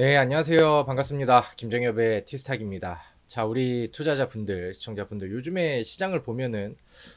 네, 안녕하세요. 반갑습니다. 김정엽의 티스탁입니다. 자, 우리 투자자분들, 시청자분들, 요즘에 시장을 보면은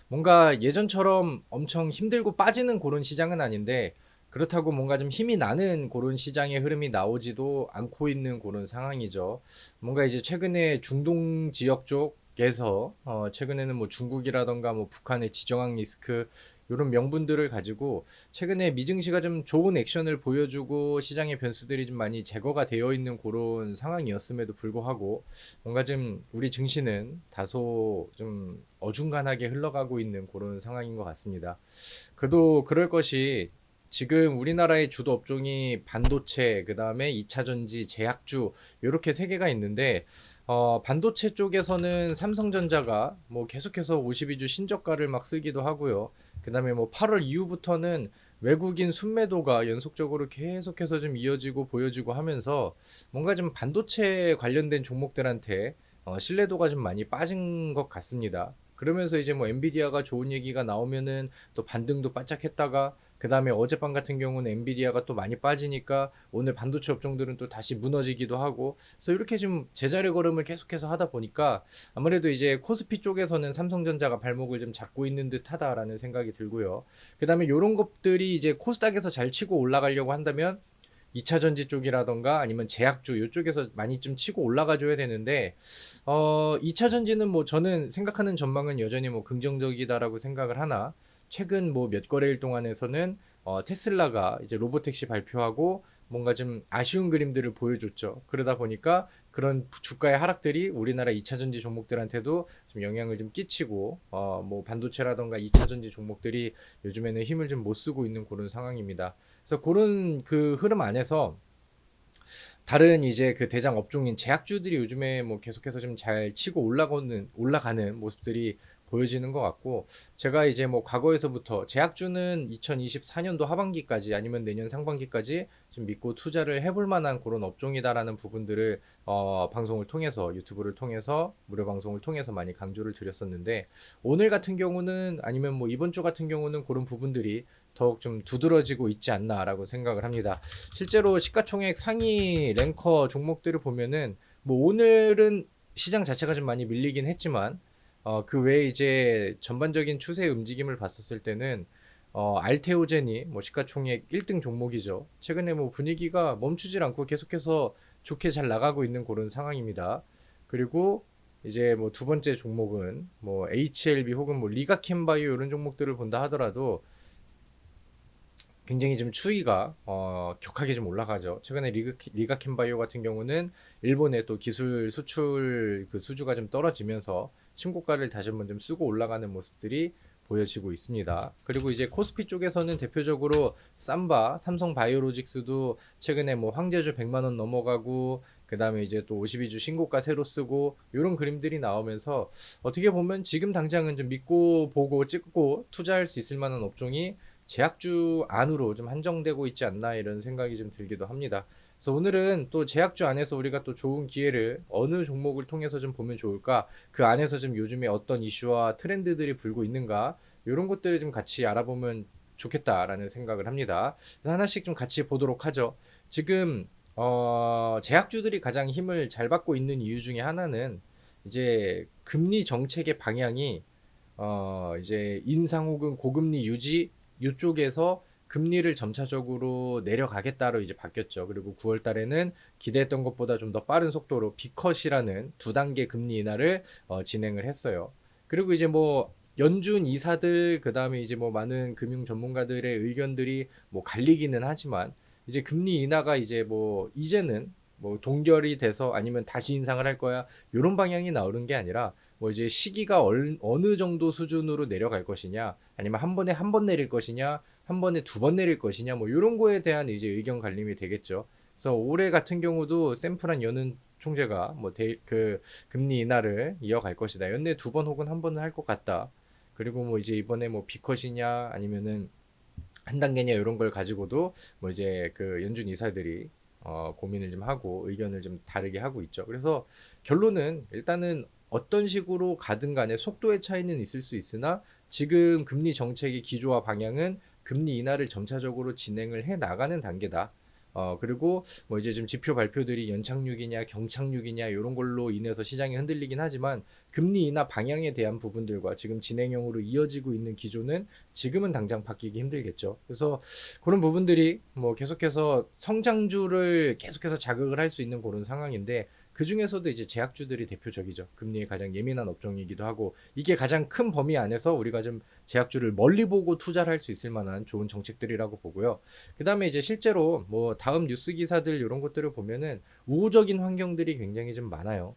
뭔가 예전처럼 엄청 힘들고 빠지는 그런 시장은 아닌데, 그렇다고 뭔가 좀 힘이 나는 그런 시장의 흐름이 나오지도 않고 있는 그런 상황이죠. 뭔가 이제 최근에 중동 지역 쪽에서, 최근에는 뭐 중국이라던가 뭐 북한의 지정학 리스크, 이런 명분들을 가지고 최근에 미증시가 좀 좋은 액션을 보여주고 시장의 변수들이 좀 많이 제거가 되어 있는 그런 상황이었음에도 불구하고 뭔가 좀 우리 증시는 다소 좀 어중간하게 흘러가고 있는 그런 상황인 것 같습니다. 그래도 그럴 것이 지금 우리나라의 주도 업종이 반도체, 그 다음에 2차 전지, 제약주 이렇게 세 개가 있는데 반도체 쪽에서는 삼성전자가 뭐 계속해서 52주 신저가를 막 쓰기도 하고요. 그 다음에 뭐 8월 이후부터는 외국인 순매도가 연속적으로 계속해서 좀 이어지고 보여지고 하면서 뭔가 좀 반도체 관련된 종목들한테 신뢰도가 좀 많이 빠진 것 같습니다. 그러면서 이제 뭐 엔비디아가 좋은 얘기가 나오면은 또 반등도 바짝 했다가 그 다음에 어젯밤 같은 경우는 엔비디아가 또 많이 빠지니까 오늘 반도체 업종들은 또 다시 무너지기도 하고 그래서 이렇게 좀 제자리 걸음을 계속해서 하다 보니까 아무래도 이제 코스피 쪽에서는 삼성전자가 발목을 좀 잡고 있는 듯하다라는 생각이 들고요. 그 다음에 이런 것들이 이제 코스닥에서 잘 치고 올라가려고 한다면 2차 전지 쪽이라던가 아니면 제약주 이쪽에서 많이 좀 치고 올라가 줘야 되는데 2차 전지는 뭐 저는 생각하는 전망은 여전히 뭐 긍정적이다라고 생각을 하나 최근 뭐 몇 거래일 동안에서는 테슬라가 이제 로보택시 발표하고 뭔가 좀 아쉬운 그림들을 보여줬죠. 그러다 보니까 그런 주가의 하락들이 우리나라 2차 전지 종목들한테도 좀 영향을 좀 끼치고 뭐 반도체라던가 2차 전지 종목들이 요즘에는 힘을 좀 못 쓰고 있는 그런 상황입니다. 그래서 그런 그 흐름 안에서 다른 이제 그 대장 업종인 제약주들이 요즘에 뭐 계속해서 좀 잘 치고 올라가는 모습들이 보여지는 것 같고 제가 이제 뭐 과거에서부터 제약주는 2024년도 하반기까지 아니면 내년 상반기까지 좀 믿고 투자를 해볼 만한 그런 업종이다라는 부분들을 방송을 통해서 유튜브를 통해서 무료 방송을 통해서 많이 강조를 드렸었는데 오늘 같은 경우는 아니면 뭐 이번 주 같은 경우는 그런 부분들이 더욱 좀 두드러지고 있지 않나라고 생각을 합니다. 실제로 시가총액 상위 랭커 종목들을 보면은 뭐 오늘은 시장 자체가 좀 많이 밀리긴 했지만 그 외에 이제 전반적인 추세 움직임을 봤었을 때는 알테오젠이 뭐 시가총액 1등 종목이죠. 최근에 뭐 분위기가 멈추질 않고 계속해서 좋게 잘 나가고 있는 그런 상황입니다. 그리고 이제 뭐 두 번째 종목은 뭐 HLB 혹은 뭐 리가캠바이오 이런 종목들을 본다 하더라도 굉장히 좀 추이가 격하게 좀 올라가죠. 최근에 리가켄바이오 같은 경우는 일본의 또 기술 수출 그 수주가 좀 떨어지면서 신고가를 다시 한번 좀 쓰고 올라가는 모습들이 보여지고 있습니다. 그리고 이제 코스피 쪽에서는 대표적으로 삼바, 삼성바이오로직스도 최근에 뭐 황제주 100만 원 넘어가고 그다음에 이제 또 52주 신고가 새로 쓰고 이런 그림들이 나오면서 어떻게 보면 지금 당장은 좀 믿고 보고 찍고 투자할 수 있을 만한 업종이 제약주 안으로 좀 한정되고 있지 않나 이런 생각이 좀 들기도 합니다. 그래서 오늘은 또 제약주 안에서 우리가 또 좋은 기회를 어느 종목을 통해서 좀 보면 좋을까? 그 안에서 좀 요즘에 어떤 이슈와 트렌드들이 불고 있는가? 이런 것들을 좀 같이 알아보면 좋겠다라는 생각을 합니다. 그래서 하나씩 좀 같이 보도록 하죠. 지금 제약주들이 가장 힘을 잘 받고 있는 이유 중에 하나는 이제 금리 정책의 방향이 이제 인상 혹은 고금리 유지 이쪽에서 금리를 점차적으로 내려가겠다로 이제 바뀌었죠. 그리고 9월 달에는 기대했던 것보다 좀 더 빠른 속도로 B컷이라는 두 단계 금리 인하를 진행을 했어요. 그리고 이제 뭐 연준 이사들 그다음에 이제 뭐 많은 금융 전문가들의 의견들이 뭐 갈리기는 하지만 이제 금리 인하가 이제 뭐 이제는 뭐 동결이 돼서 아니면 다시 인상을 할 거야. 이런 방향이 나오는 게 아니라 뭐 이제 시기가 어느 정도 수준으로 내려갈 것이냐, 아니면 한 번에 한 번 내릴 것이냐, 한 번에 두 번 내릴 것이냐, 뭐 이런 거에 대한 이제 의견 갈림이 되겠죠. 그래서 올해 같은 경우도 샘플한 여는 총재가 뭐 그 금리 인하를 이어갈 것이다. 연내 두 번 혹은 한 번은 할 것 같다. 그리고 뭐 이제 이번에 뭐 B컷이냐 아니면은 한 단계냐 이런 걸 가지고도 뭐 이제 그 연준 이사들이 고민을 좀 하고 의견을 좀 다르게 하고 있죠. 그래서 결론은 일단은 어떤 식으로 가든 간에 속도의 차이는 있을 수 있으나 지금 금리 정책의 기조와 방향은 금리 인하를 점차적으로 진행을 해 나가는 단계다. 그리고 뭐 이제 좀 지표 발표들이 연착륙이냐 경착륙이냐 이런 걸로 인해서 시장이 흔들리긴 하지만 금리 인하 방향에 대한 부분들과 지금 진행형으로 이어지고 있는 기조는 지금은 당장 바뀌기 힘들겠죠. 그래서 그런 부분들이 뭐 계속해서 성장주를 계속해서 자극을 할 수 있는 그런 상황인데 그 중에서도 이제 제약주들이 대표적이죠. 금리에 가장 예민한 업종이기도 하고 이게 가장 큰 범위 안에서 우리가 좀 제약주를 멀리 보고 투자를 할 수 있을 만한 좋은 정책들이라고 보고요. 그다음에 이제 실제로 뭐 다음 뉴스 기사들 이런 것들을 보면은 우호적인 환경들이 굉장히 좀 많아요.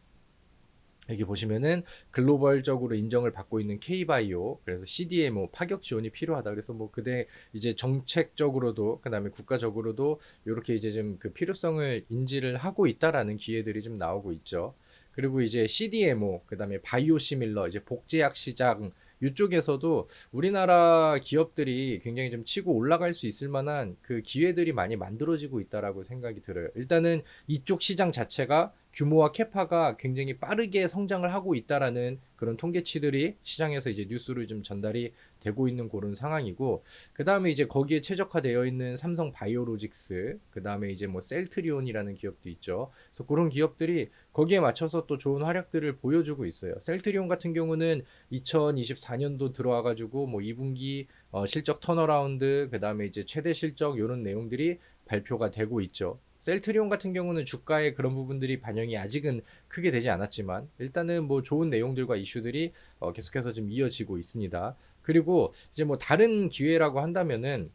여기 보시면은 글로벌적으로 인정을 받고 있는 K바이오, 그래서 CDMO 파격 지원이 필요하다. 그래서 뭐 그대 이제 정책적으로도 그다음에 국가적으로도 이렇게 이제 좀 그 필요성을 인지를 하고 있다라는 기회들이 좀 나오고 있죠. 그리고 이제 CDMO, 그다음에 바이오시밀러, 이제 복제약 시장 이쪽에서도 우리나라 기업들이 굉장히 좀 치고 올라갈 수 있을 만한 그 기회들이 많이 만들어지고 있다라고 생각이 들어요. 일단은 이쪽 시장 자체가 규모와 캐파가 굉장히 빠르게 성장을 하고 있다라는 그런 통계치들이 시장에서 이제 뉴스로 좀 전달이 되고 있는 그런 상황이고, 그 다음에 이제 거기에 최적화되어 있는 삼성 바이오로직스, 그 다음에 이제 뭐 셀트리온이라는 기업도 있죠. 그래서 그런 기업들이 거기에 맞춰서 또 좋은 활약들을 보여주고 있어요. 셀트리온 같은 경우는 2024년도 들어와가지고 뭐 2분기 실적 턴어라운드, 그 다음에 이제 최대 실적 이런 내용들이 발표가 되고 있죠. 셀트리온 같은 경우는 주가에 그런 부분들이 반영이 아직은 크게 되지 않았지만 일단은 뭐 좋은 내용들과 이슈들이 계속해서 좀 이어지고 있습니다. 그리고 이제 뭐 다른 기회라고 한다면은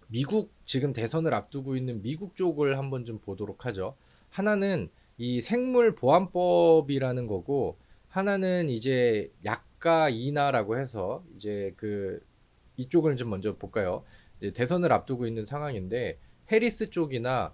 미국 지금 대선을 앞두고 있는 미국 쪽을 한번 좀 보도록 하죠. 하나는 이 생물보안법이라는 거고, 하나는 이제 약가 인하라고 해서 이제 그 이쪽을 좀 먼저 볼까요? 이제 대선을 앞두고 있는 상황인데 해리스 쪽이나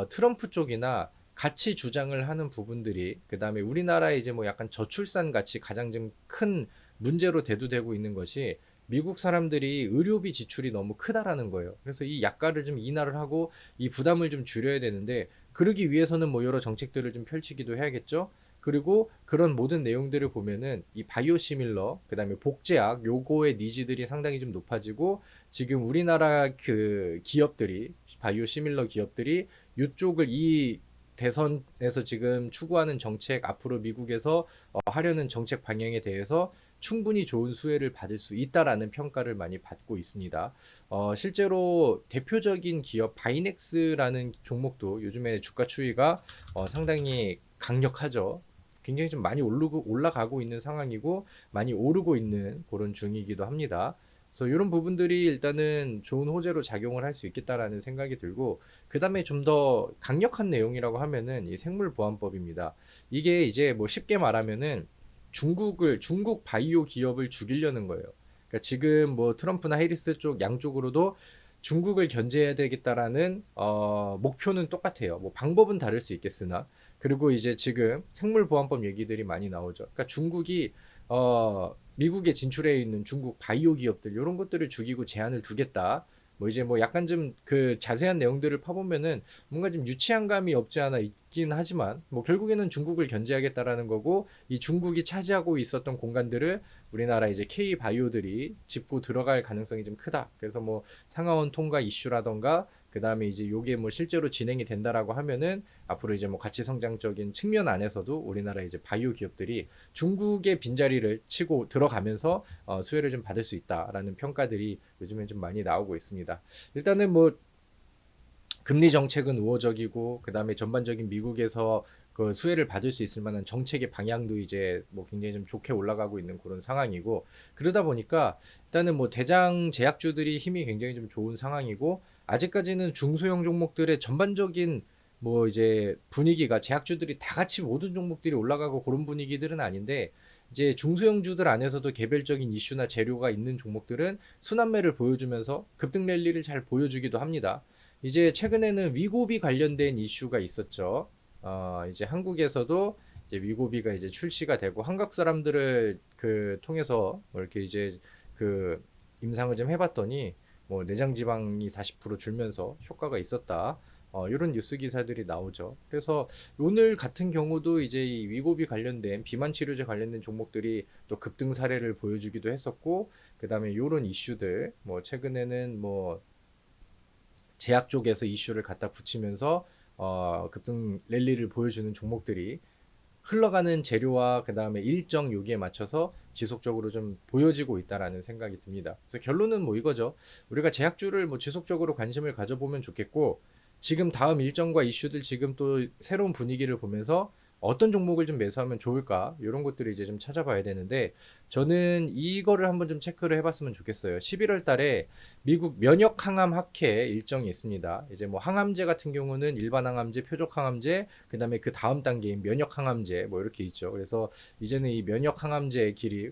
트럼프 쪽이나 같이 주장을 하는 부분들이, 그다음에 우리나라의 이제 뭐 약간 저출산 같이 가장 좀 큰 문제로 대두되고 있는 것이 미국 사람들이 의료비 지출이 너무 크다라는 거예요. 그래서 이 약가를 좀 인하를 하고 이 부담을 좀 줄여야 되는데, 그러기 위해서는 뭐 여러 정책들을 좀 펼치기도 해야겠죠. 그리고 그런 모든 내용들을 보면은 이 바이오시밀러, 그다음에 복제약 요거의 니즈들이 상당히 좀 높아지고, 지금 우리나라 그 기업들이, 바이오시밀러 기업들이 이쪽을 이 대선에서 지금 추구하는 정책, 앞으로 미국에서 하려는 정책 방향에 대해서 충분히 좋은 수혜를 받을 수 있다라는 평가를 많이 받고 있습니다. 실제로 대표적인 기업 바이넥스라는 종목도 요즘에 주가 추이가 상당히 강력하죠. 굉장히 좀 많이 오르고 올라가고 있는 상황이고 많이 오르고 있는 그런 중이기도 합니다. 그래서 이런 부분들이 일단은 좋은 호재로 작용을 할 수 있겠다라는 생각이 들고, 그 다음에 좀 더 강력한 내용이라고 하면은 이 생물보안법입니다. 이게 이제 뭐 쉽게 말하면은 중국 바이오 기업을 죽이려는 거예요. 그러니까 지금 뭐 트럼프나 해리스 쪽 양쪽으로도 중국을 견제해야 되겠다라는 목표는 똑같아요. 뭐 방법은 다를 수 있겠으나, 그리고 이제 지금 생물보안법 얘기들이 많이 나오죠. 그러니까 중국이 미국에 진출해 있는 중국 바이오 기업들 이런 것들을 죽이고 제한을 두겠다. 뭐 이제 뭐 약간 좀 그 자세한 내용들을 파보면은 뭔가 좀 유치한 감이 없지 않아 있긴 하지만 뭐 결국에는 중국을 견제하겠다라는 거고, 이 중국이 차지하고 있었던 공간들을 우리나라 이제 K 바이오들이 짚고 들어갈 가능성이 좀 크다. 그래서 뭐 상하원 통과 이슈라던가, 그 다음에 이제 요게 뭐 실제로 진행이 된다라고 하면은 앞으로 이제 뭐 가치 성장적인 측면 안에서도 우리나라 이제 바이오 기업들이 중국의 빈자리를 치고 들어가면서 수혜를 좀 받을 수 있다라는 평가들이 요즘에 좀 많이 나오고 있습니다. 일단은 뭐 금리 정책은 우호적이고, 그 다음에 전반적인 미국에서 그 수혜를 받을 수 있을 만한 정책의 방향도 이제 뭐 굉장히 좀 좋게 올라가고 있는 그런 상황이고, 그러다 보니까 일단은 뭐 대장 제약주들이 힘이 굉장히 좀 좋은 상황이고, 아직까지는 중소형 종목들의 전반적인 뭐 이제 분위기가 제약주들이 다 같이 모든 종목들이 올라가고 그런 분위기들은 아닌데, 이제 중소형주들 안에서도 개별적인 이슈나 재료가 있는 종목들은 순환매를 보여주면서 급등 랠리를 잘 보여주기도 합니다. 이제 최근에는 위고비 관련된 이슈가 있었죠. 이제 한국에서도 이제 위고비가 이제 출시가 되고 한국 사람들을 그 통해서 뭐 이렇게 이제 그 임상을 좀 해봤더니 뭐 내장 지방이 40% 줄면서 효과가 있었다. 이런 뉴스 기사들이 나오죠. 그래서 오늘 같은 경우도 이제 이 위고비 관련된 비만 치료제 관련된 종목들이 또 급등 사례를 보여주기도 했었고, 그다음에 이런 이슈들 뭐 최근에는 뭐 제약 쪽에서 이슈를 갖다 붙이면서 급등 랠리를 보여주는 종목들이 흘러가는 재료와 그 다음에 일정 요기에 맞춰서 지속적으로 좀 보여지고 있다라는 생각이 듭니다. 그래서 결론은 뭐 이거죠. 우리가 제약주를 뭐 지속적으로 관심을 가져보면 좋겠고, 지금 다음 일정과 이슈들 지금 또 새로운 분위기를 보면서 어떤 종목을 좀 매수하면 좋을까? 이런 것들을 이제 좀 찾아봐야 되는데, 저는 이거를 한번 좀 체크를 해봤으면 좋겠어요. 11월 달에 미국 면역 항암 학회 일정이 있습니다. 이제 뭐 항암제 같은 경우는 일반 항암제, 표적 항암제, 그다음에 그 다음 단계인 면역 항암제 뭐 이렇게 있죠. 그래서 이제는 이 면역 항암제의 길이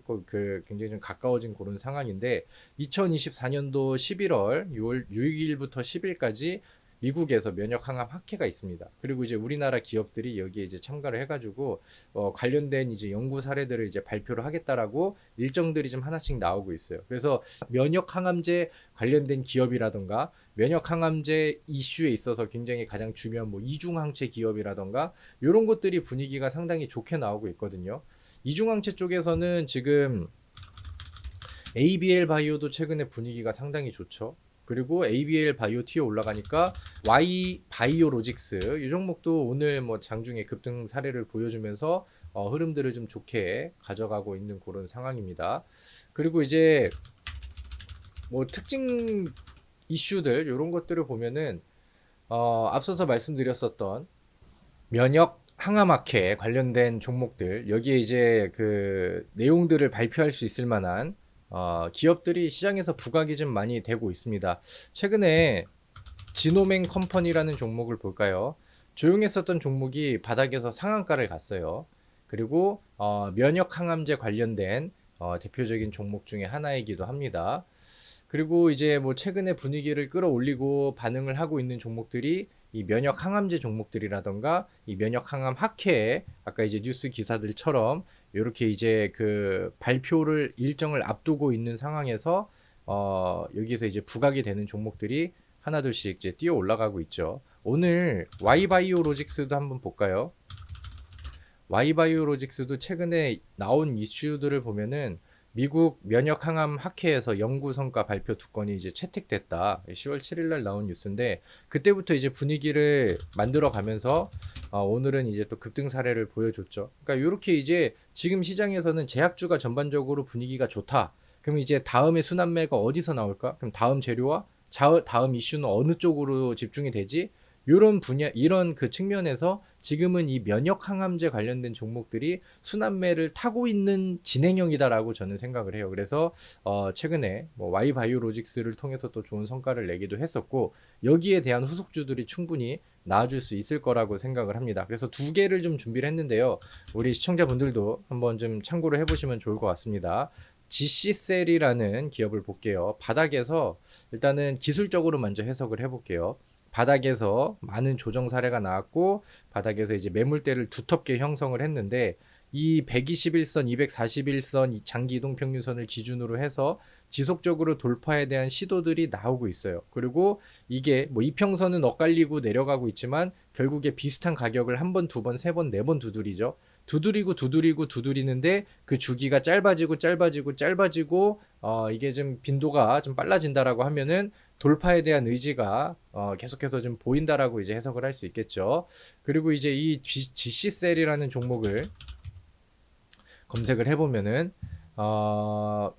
굉장히 좀 가까워진 그런 상황인데, 2024년도 11월 6월 6일부터 10일까지 미국에서 면역 항암 학회가 있습니다. 그리고 이제 우리나라 기업들이 여기에 이제 참가를 해가지고 관련된 이제 연구 사례들을 이제 발표를 하겠다라고 일정들이 좀 하나씩 나오고 있어요. 그래서 면역 항암제 관련된 기업이라던가 면역 항암제 이슈에 있어서 굉장히 가장 중요한 뭐 이중항체 기업이라던가 이런 것들이 분위기가 상당히 좋게 나오고 있거든요. 이중항체 쪽에서는 지금 ABL 바이오도 최근에 분위기가 상당히 좋죠. 그리고 ABL 바이오 티어 올라가니까 Y 바이오로직스 이 종목도 오늘 뭐 장중에 급등 사례를 보여주면서 흐름들을 좀 좋게 가져가고 있는 그런 상황입니다. 그리고 이제 뭐 특징 이슈들 이런 것들을 보면은 앞서서 말씀드렸었던 면역 항암학회 관련된 종목들 여기에 이제 그 내용들을 발표할 수 있을 만한 기업들이 시장에서 부각이 좀 많이 되고 있습니다. 최근에 지노맹 컴퍼니라는 종목을 볼까요? 조용했었던 종목이 바닥에서 상한가를 갔어요. 그리고 면역 항암제 관련된 대표적인 종목 중에 하나이기도 합니다. 그리고 이제 뭐 최근에 분위기를 끌어올리고 반응을 하고 있는 종목들이 이 면역 항암제 종목들이라던가 이 면역 항암 학회에 아까 이제 뉴스 기사들처럼 이렇게 이제 그 발표를 일정을 앞두고 있는 상황에서 여기서 이제 부각이 되는 종목들이 하나둘씩 이제 뛰어 올라가고 있죠. 오늘 Y바이오로직스도 한번 볼까요? Y바이오로직스도 최근에 나온 이슈들을 보면은 미국 면역 항암 학회에서 연구 성과 발표 두 건이 이제 채택됐다. 10월 7일 날 나온 뉴스인데 그때부터 이제 분위기를 만들어 가면서 오늘은 이제 또 급등 사례를 보여줬죠. 그러니까 이렇게 이제 지금 시장에서는 제약주가 전반적으로 분위기가 좋다. 그럼 이제 다음에 순환매가 어디서 나올까? 그럼 다음 재료와 다음 이슈는 어느 쪽으로 집중이 되지? 이런 분야, 이런 그 측면에서 지금은 이 면역 항암제 관련된 종목들이 순환매를 타고 있는 진행형이다라고 저는 생각을 해요. 그래서 최근에 뭐 Y바이오로직스를 통해서 또 좋은 성과를 내기도 했었고 여기에 대한 후속주들이 충분히 나와줄 수 있을 거라고 생각을 합니다. 그래서 두 개를 좀 준비를 했는데요. 우리 시청자분들도 한번 좀 참고를 해보시면 좋을 것 같습니다. GC셀이라는 기업을 볼게요. 바닥에서 일단은 기술적으로 먼저 해석을 해볼게요. 바닥에서 많은 조정 사례가 나왔고 바닥에서 이제 매물대를 두텁게 형성을 했는데 이 121선, 241선 장기 이동 평균선을 기준으로 해서 지속적으로 돌파에 대한 시도들이 나오고 있어요. 그리고 이게 뭐 이평선은 엇갈리고 내려가고 있지만 결국에 비슷한 가격을 한 번, 두 번, 세 번, 네 번 두드리죠. 두드리고 두드리는데 그 주기가 짧아지고 이게 좀 빈도가 좀 빨라진다라고 하면은 돌파에 대한 의지가 계속해서 좀 보인다라고 이제 해석을 할 수 있겠죠. 그리고 이제 이 GC셀이라는 종목을 검색을 해보면은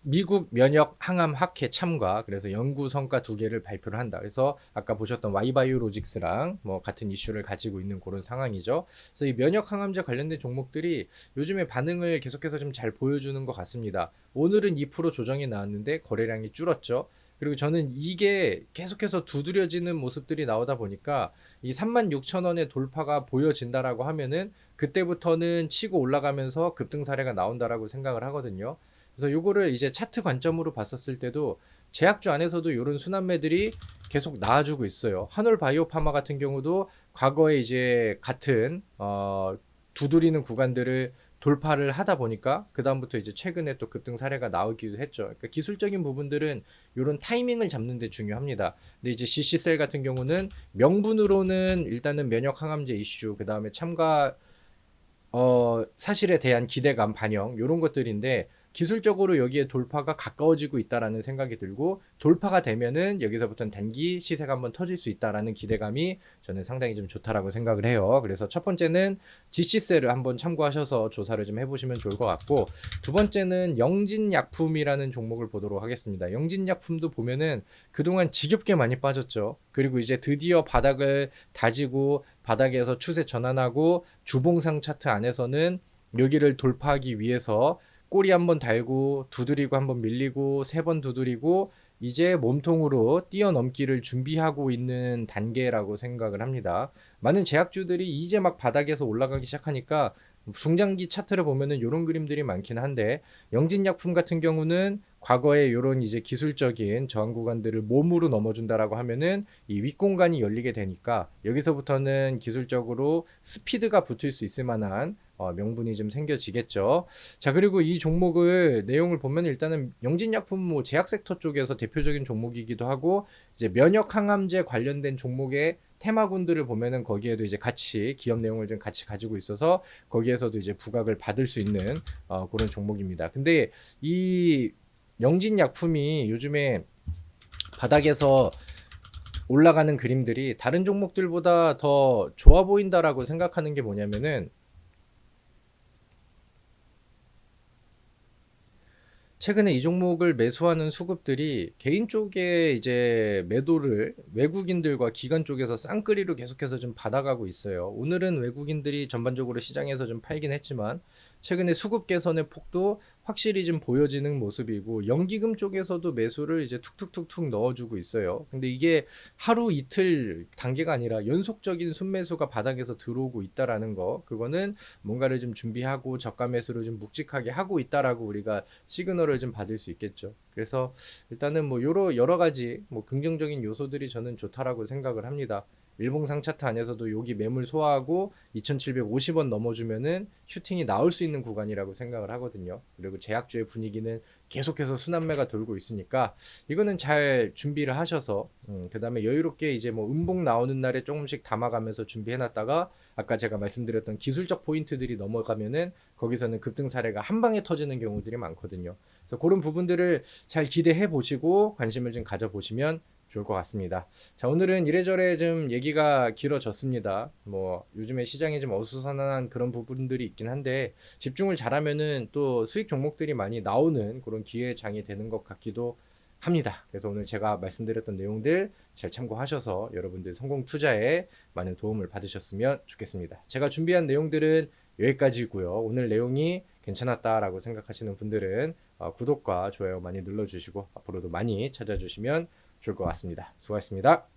미국 면역 항암 학회 참가 그래서 연구 성과 두 개를 발표를 한다. 그래서 아까 보셨던 Y바이오로직스랑 뭐 같은 이슈를 가지고 있는 그런 상황이죠. 그래서 이 면역 항암제 관련된 종목들이 요즘에 반응을 계속해서 좀 잘 보여주는 것 같습니다. 오늘은 2% 조정이 나왔는데 거래량이 줄었죠. 그리고 저는 이게 계속해서 두드려지는 모습들이 나오다 보니까 이 36,000원의 돌파가 보여진다라고 하면은 그때부터는 치고 올라가면서 급등 사례가 나온다라고 생각을 하거든요. 그래서 요거를 이제 차트 관점으로 봤었을 때도 제약주 안에서도 이런 순환매들이 계속 나와주고 있어요. 한올 바이오파마 같은 경우도 과거에 이제 같은 두드리는 구간들을 돌파를 하다 보니까 그 다음부터 이제 최근에 또 급등 사례가 나오기도 했죠. 그러니까 기술적인 부분들은 이런 타이밍을 잡는 데 중요합니다. 근데 이제 CC셀 같은 경우는 명분으로는 일단은 면역 항암제 이슈, 그 다음에 참가 사실에 대한 기대감 반영 이런 것들인데 기술적으로 여기에 돌파가 가까워지고 있다라는 생각이 들고, 돌파가 되면은 여기서부터는 단기 시세가 한번 터질 수 있다라는 기대감이 저는 상당히 좀 좋다라고 생각을 해요. 그래서 첫 번째는 GC셀을 한번 참고하셔서 조사를 좀 해보시면 좋을 것 같고, 두 번째는 영진약품이라는 종목을 보도록 하겠습니다. 영진약품도 보면은 그동안 지겹게 많이 빠졌죠. 그리고 이제 드디어 바닥을 다지고 바닥에서 추세 전환하고 주봉상 차트 안에서는 여기를 돌파하기 위해서 꼬리 한번 달고 두드리고 한번 밀리고 세 번 두드리고 이제 몸통으로 뛰어넘기를 준비하고 있는 단계라고 생각을 합니다. 많은 제약주들이 이제 막 바닥에서 올라가기 시작하니까 중장기 차트를 보면은 이런 그림들이 많긴 한데, 영진약품 같은 경우는 과거에 이런 이제 기술적인 저항 구간들을 몸으로 넘어준다라고 하면은 이 윗공간이 열리게 되니까 여기서부터는 기술적으로 스피드가 붙을 수 있을 만한 명분이 좀 생겨지겠죠. 자, 그리고 이 종목을 내용을 보면 일단은 영진약품 뭐 제약 섹터 쪽에서 대표적인 종목이기도 하고, 이제 면역 항암제 관련된 종목의 테마군들을 보면은 거기에도 이제 같이 기업 내용을 좀 같이 가지고 있어서 거기에서도 이제 부각을 받을 수 있는 그런 종목입니다. 근데 이 영진약품이 요즘에 바닥에서 올라가는 그림들이 다른 종목들보다 더 좋아 보인다라고 생각하는 게 뭐냐면은, 최근에 이 종목을 매수하는 수급들이 개인 쪽에 이제 매도를 외국인들과 기관 쪽에서 쌍끌이로 계속해서 좀 받아가고 있어요. 오늘은 외국인들이 전반적으로 시장에서 좀 팔긴 했지만 최근에 수급 개선의 폭도 확실히 좀 보여지는 모습이고, 연기금 쪽에서도 매수를 이제 툭툭툭툭 넣어주고 있어요. 근데 이게 하루 이틀 단계가 아니라 연속적인 순매수가 바닥에서 들어오고 있다라는 거, 그거는 뭔가를 좀 준비하고 저가 매수를 좀 묵직하게 하고 있다라고 우리가 시그널을 좀 받을 수 있겠죠. 그래서 일단은 뭐 여러 가지 뭐 긍정적인 요소들이 저는 좋다라고 생각을 합니다. 일봉상 차트 안에서도 여기 매물 소화하고 2750원 넘어주면은 슈팅이 나올 수 있는 구간이라고 생각을 하거든요. 그리고 제약주의 분위기는 계속해서 순환매가 돌고 있으니까 이거는 잘 준비를 하셔서, 그다음에 여유롭게 이제 뭐 음봉 나오는 날에 조금씩 담아가면서 준비해 놨다가 아까 제가 말씀드렸던 기술적 포인트들이 넘어가면은 거기서는 급등 사례가 한 방에 터지는 경우들이 많거든요. 그래서 그런 부분들을 잘 기대해 보시고 관심을 좀 가져 보시면 좋을 것 같습니다. 자, 오늘은 이래저래 좀 얘기가 길어졌습니다. 뭐 요즘에 시장이 좀 어수선한 그런 부분들이 있긴 한데, 집중을 잘하면은 또 수익 종목들이 많이 나오는 그런 기회장이 되는 것 같기도 합니다. 그래서 오늘 제가 말씀드렸던 내용들 잘 참고하셔서 여러분들 성공 투자에 많은 도움을 받으셨으면 좋겠습니다. 제가 준비한 내용들은 여기까지고요. 오늘 내용이 괜찮았다라고 생각하시는 분들은 구독과 좋아요 많이 눌러주시고 앞으로도 많이 찾아주시면 좋을 것 같습니다. 수고하셨습니다.